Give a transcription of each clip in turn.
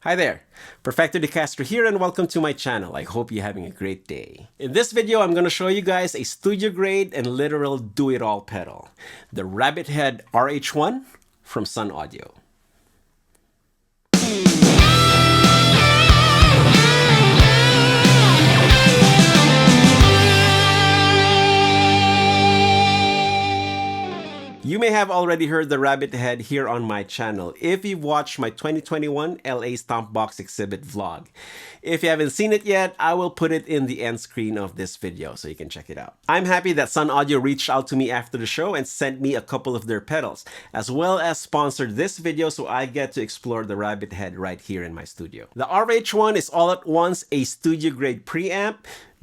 Hi there, Perfecto Castro here and welcome to my channel. I hope you're having a great day. In this video, I'm going to show you guys a studio grade and literal do-it-all pedal, the Rabbithead RH-1 from SunnAudio. You may have already heard the Rabbithead here on my channel if you've watched my 2021 LA Stompbox exhibit vlog. If you haven't seen it yet, I will put it in the end screen of this video so you can check it out. I'm happy that SunnAudio reached out to me after the show and sent me a couple of their pedals, as well as sponsored this video so I get to explore the Rabbithead right here in my studio. The RH-1 is all at once a studio grade preamp,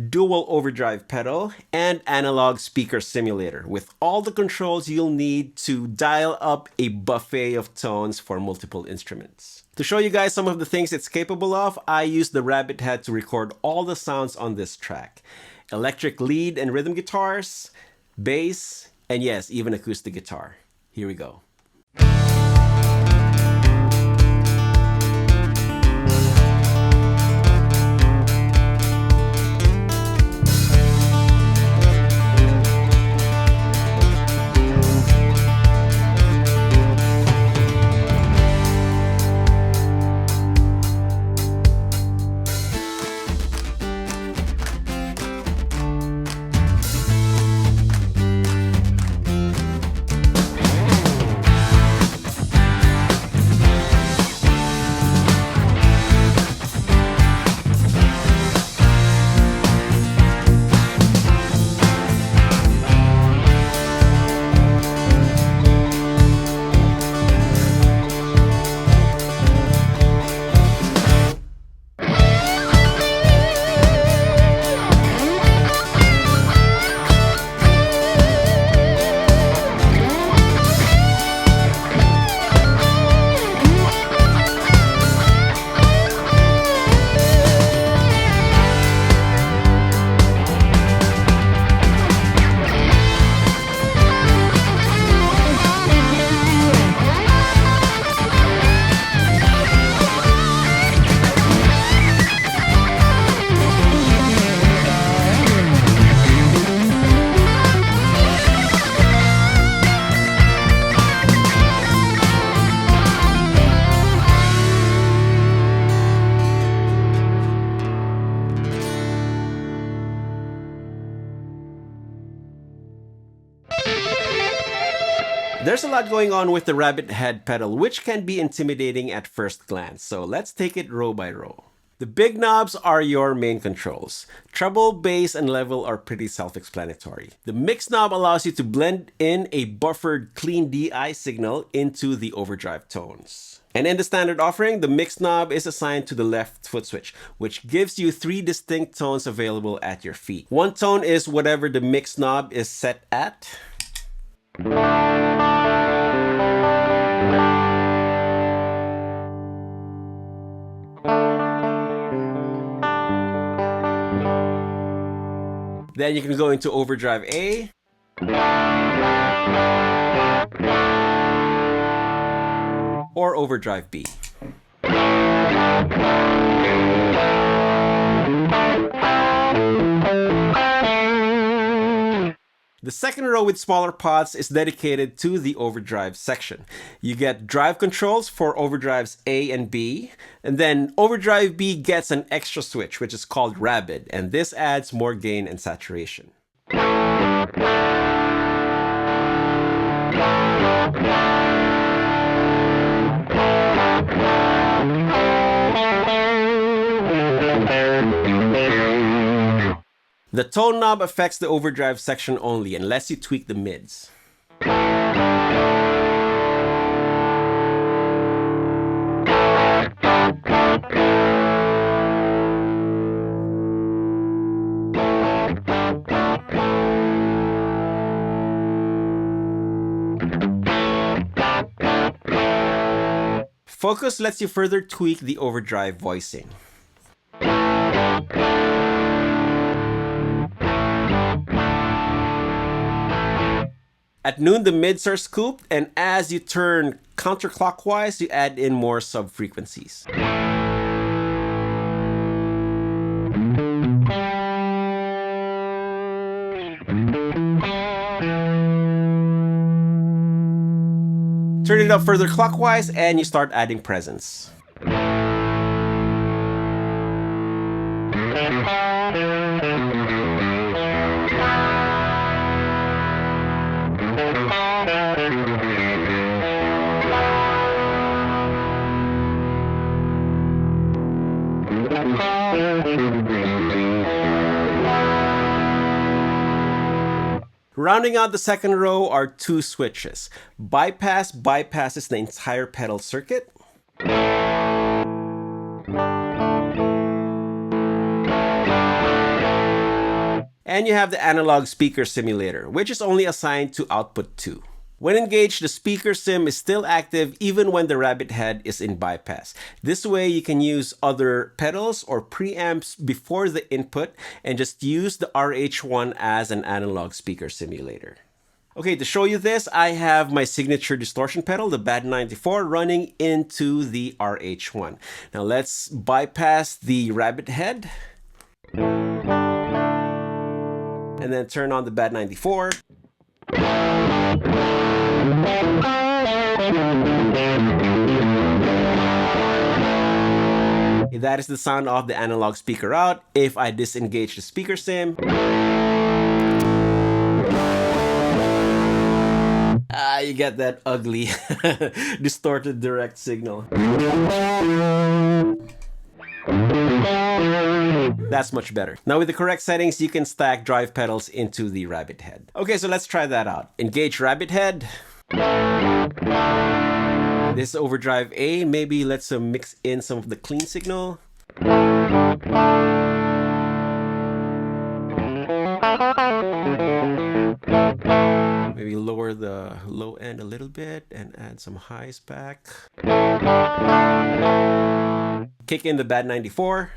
dual overdrive pedal, and analog speaker simulator with all the controls you'll need to dial up a buffet of tones for multiple instruments. To show you guys some of the things it's capable of, I used the Rabbithead to record all the sounds on this track. Electric lead and rhythm guitars, bass, and yes, even acoustic guitar. Here we go. There's a lot going on with the Rabbithead pedal, which can be intimidating at first glance, so let's take it row by row. The big knobs are your main controls. Treble, bass, and level are pretty self-explanatory. The mix knob allows you to blend in a buffered clean DI signal into the overdrive tones. And in the standard offering, the mix knob is assigned to the left foot switch, which gives you 3 distinct tones available at your feet. One tone is whatever the mix knob is set at. Then you can go into overdrive A. Or overdrive B. The second row with smaller pots is dedicated to the overdrive section. You get drive controls for overdrives A and B, and then overdrive B gets an extra switch, which is called Rabbit, and this adds more gain and saturation. The tone knob affects the overdrive section only unless you tweak the mids. Focus lets you further tweak the overdrive voicing. At noon, the mids are scooped, and as you turn counterclockwise, you add in more sub-frequencies. Turn it up further clockwise and you start adding presence. Rounding out the second row are two switches. Bypass bypasses the entire pedal circuit. And you have the analog speaker simulator, which is only assigned to output 2. When engaged, the speaker sim is still active even when the Rabbithead is in bypass. This way you can use other pedals or preamps before the input and just use the RH-1 as an analog speaker simulator. Okay, to show you this, I have my signature distortion pedal, the BAD 94, running into the RH-1. Now let's bypass the Rabbithead. And then turn on the BAD 94. That is the sound of the analog speaker out. If I disengage the speaker sim, you get that ugly distorted direct signal. That's much better. Now with the correct settings, you can stack drive pedals into the Rabbithead. Okay, so let's try that out. Engage Rabbithead. This is Overdrive A. Maybe let's mix in some of the clean signal. Maybe lower the low end a little bit and add some highs back. Kick in the BAD 94.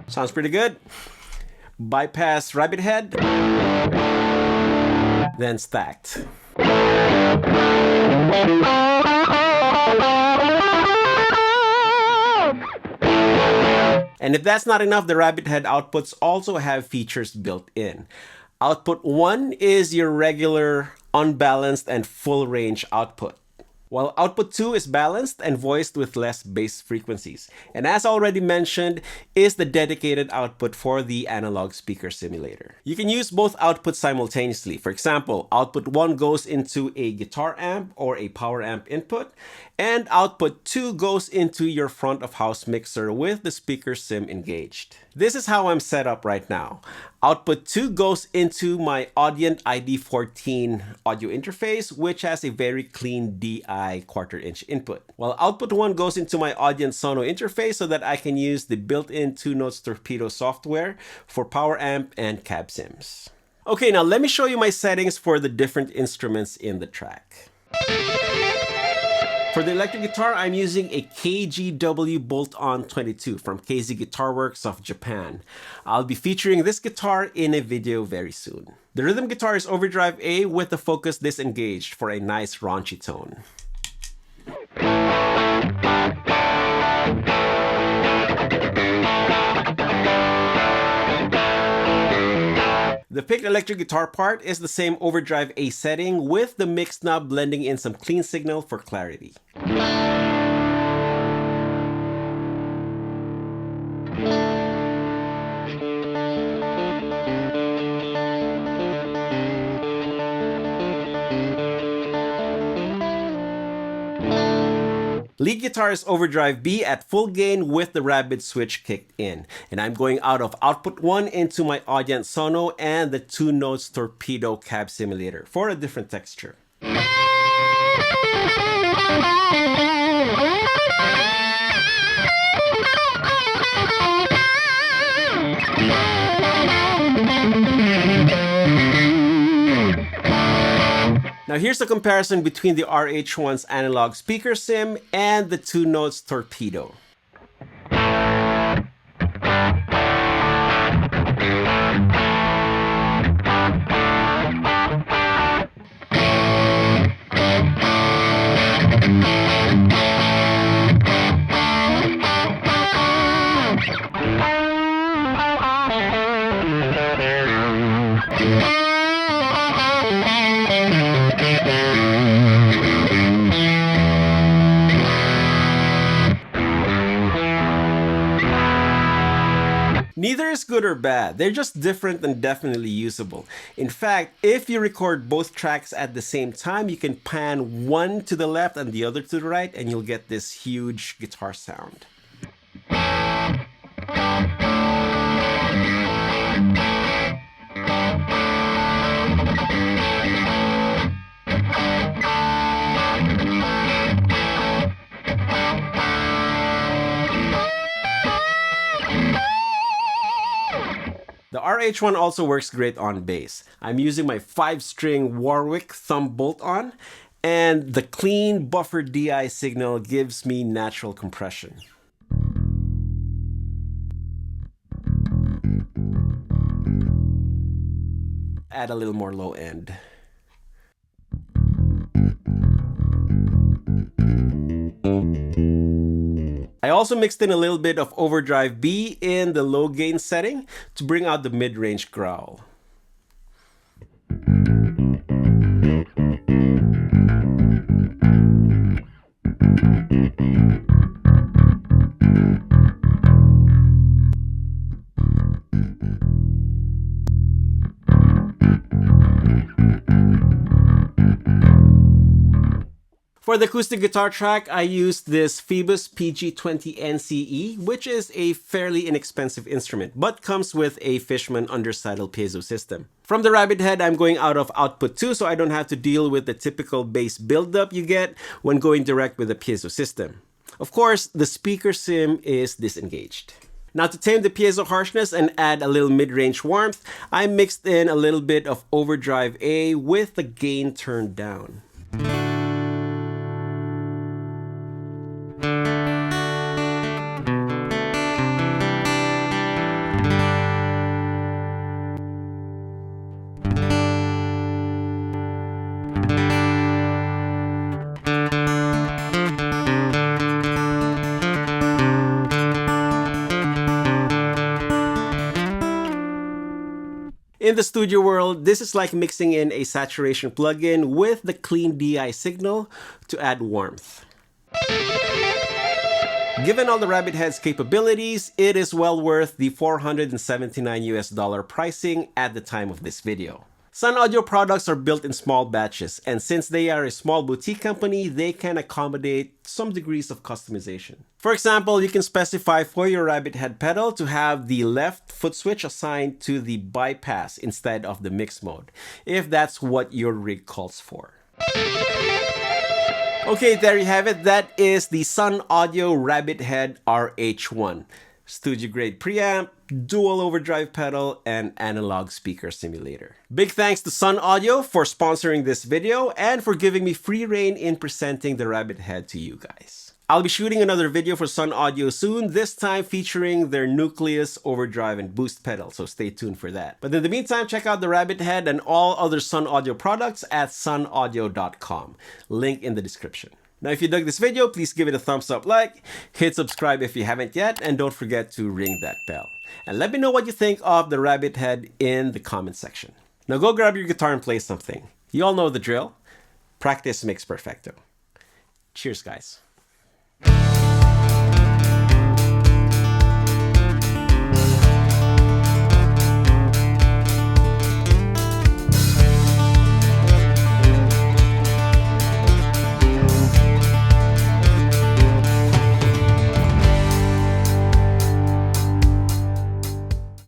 Sounds pretty good. Bypass Rabbithead. Then stacked. And if that's not enough, the Rabbithead outputs also have features built in. Output 1 is your regular, unbalanced, and full range output, while output 2 is balanced and voiced with less bass frequencies. And as already mentioned, is the dedicated output for the analog speaker simulator. You can use both outputs simultaneously. For example, output 1 goes into a guitar amp or a power amp input, and output 2 goes into your front of house mixer with the speaker sim engaged. This is how I'm set up right now. Output 2 goes into my Audient ID14 audio interface, which has a very clean DI quarter-inch input. While output 1 goes into my Audient SONO interface so that I can use the built-in Two Notes Torpedo software for power amp and cab sims. Okay, now let me show you my settings for the different instruments in the track. For the electric guitar, I'm using a KGW Bolt-On 22 from KZ Guitar Works of Japan. I'll be featuring this guitar in a video very soon. The rhythm guitar is Overdrive A with the focus disengaged for a nice raunchy tone. The picked electric guitar part is the same Overdrive A setting with the mix knob blending in some clean signal for clarity. Lead guitar is Overdrive B at full gain with the Rabbit switch kicked in. And I'm going out of output 1 into my Audient SONO and the Two Notes Torpedo cab simulator for a different texture. Now here's the comparison between the RH-1's analog speaker sim and the Two Notes Torpedo. Neither is good or bad, they're just different and definitely usable. In fact, if you record both tracks at the same time, you can pan one to the left and the other to the right, and you'll get this huge guitar sound. The RH-1 also works great on bass. I'm using my 5-string Warwick thumb bolt-on, and the clean buffer DI signal gives me natural compression. Add a little more low end. I also mixed in a little bit of Overdrive B in the low gain setting to bring out the mid-range growl. For the acoustic guitar track, I used this Phoebus PG20 NCE, which is a fairly inexpensive instrument, but comes with a Fishman undersaddle piezo system. From the Rabbithead, I'm going out of output 2, so I don't have to deal with the typical bass buildup you get when going direct with a piezo system. Of course, the Speaker Sim is disengaged. Now, to tame the piezo harshness and add a little mid-range warmth, I mixed in a little bit of Overdrive A with the gain turned down. In the studio world, this is like mixing in a saturation plugin with the clean DI signal to add warmth. Given all the Rabbithead's capabilities, it is well worth the $479 US pricing at the time of this video. SunnAudio products are built in small batches, and since they are a small boutique company, they can accommodate some degrees of customization. For example, you can specify for your Rabbithead pedal to have the left foot switch assigned to the bypass instead of the mix mode, if that's what your rig calls for. Okay, there you have it. That is the SunnAudio Rabbithead RH-1. Studio grade preamp, dual overdrive pedal, and analog speaker simulator. Big thanks to SunnAudio for sponsoring this video and for giving me free reign in presenting the Rabbithead to you guys. I'll be shooting another video for SunnAudio soon, this time featuring their Nucleus overdrive and boost pedal, so stay tuned for that. But in the meantime, check out the Rabbithead and all other SunnAudio products at sunnaudio.com. Link in the description. Now, if you dug this video, please give it a thumbs up like, hit subscribe if you haven't yet, and don't forget to ring that bell. And let me know what you think of the Rabbithead in the comment section. Now go grab your guitar and play something. You all know the drill. Practice makes perfecto. Cheers, guys.